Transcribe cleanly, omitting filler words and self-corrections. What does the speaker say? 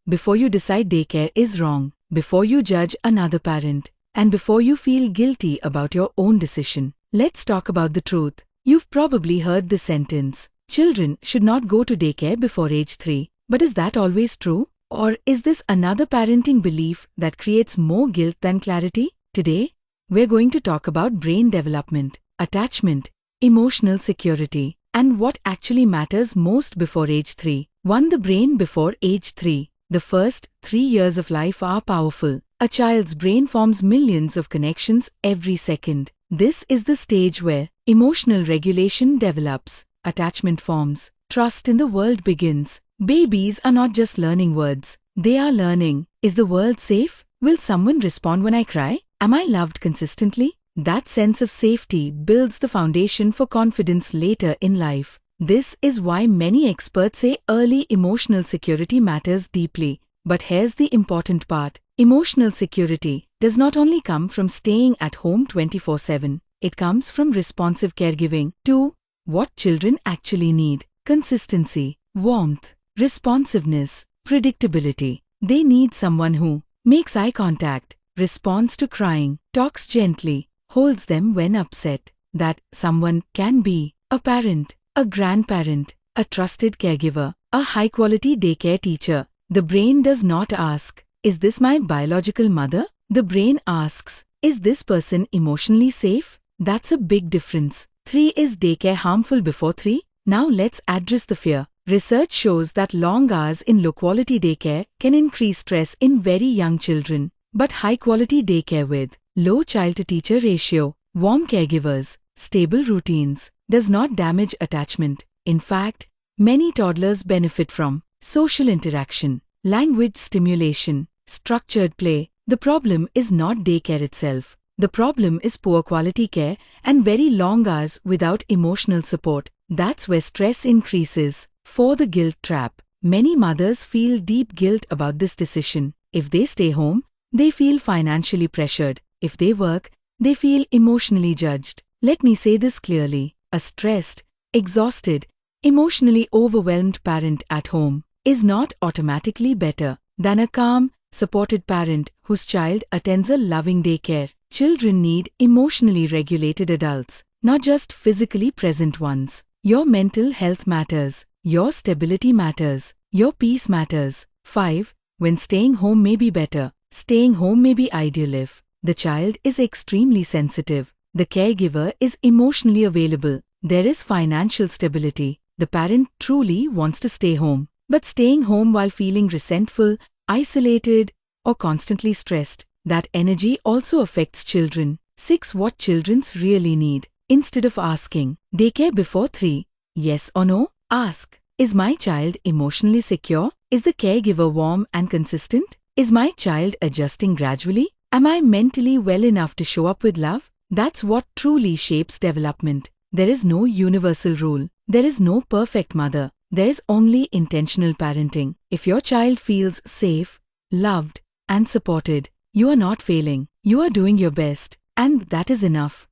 before you decide daycare is wrong, before you judge another parent, and before you feel guilty about your own decision. Let's talk about the truth. You've probably heard this sentence: children should not go to daycare before age 3. But is that always true? Or is this another parenting belief that creates more guilt than clarity? Today, we're going to talk about brain development, attachment, emotional security, and what actually matters most before age 3. 1. The brain before age 3. The first 3 years of life are powerful. A child's brain forms millions of connections every second. This is the stage where emotional regulation develops, attachment forms, trust in the world begins. Babies are not just learning words. They are learning: is the world safe? Will someone respond when I cry? Am I loved consistently? That sense of safety builds the foundation for confidence later in life. This is why many experts say early emotional security matters deeply. But here's the important part. Emotional security does not only come from staying at home 24/7. It comes from responsive caregiving. 2. What children actually need: consistency, warmth, responsiveness, predictability. They need someone who makes eye contact, responds to crying, talks gently, holds them when upset. That someone can be a parent, a grandparent, a trusted caregiver, a high-quality daycare teacher. The brain does not ask, is this my biological mother? The brain asks, is this person emotionally safe? That's a big difference. 3. Is daycare harmful before 3? Now let's address the fear. Research shows that long hours in low-quality daycare can increase stress in very young children. But high-quality daycare with low child-to-teacher ratio, warm caregivers, stable routines, does not damage attachment. In fact, many toddlers benefit from social interaction, language stimulation, structured play. The problem is not daycare itself. The problem is poor quality care and very long hours without emotional support. That's where stress increases. 4. The guilt trap. Many mothers feel deep guilt about this decision. If they stay home, they feel financially pressured. If they work, they feel emotionally judged. Let me say this clearly. A stressed, exhausted, emotionally overwhelmed parent at home is not automatically better than a calm, supported parent whose child attends a loving daycare. Children need emotionally regulated adults, not just physically present ones. Your mental health matters. Your stability matters. Your peace matters. 5. When staying home may be better, staying home may be ideal if the child is extremely sensitive, the caregiver is emotionally available, there is financial stability, the parent truly wants to stay home. But staying home while feeling resentful, isolated, or constantly stressed, that energy also affects children. 6. What children really need. Instead of asking, daycare before 3, yes or no, ask, is my child emotionally secure? Is the caregiver warm and consistent? Is my child adjusting gradually? Am I mentally well enough to show up with love? That's what truly shapes development. There is no universal rule. There is no perfect mother. There is only intentional parenting. If your child feels safe, loved, and supported, you are not failing. You are doing your best, and that is enough.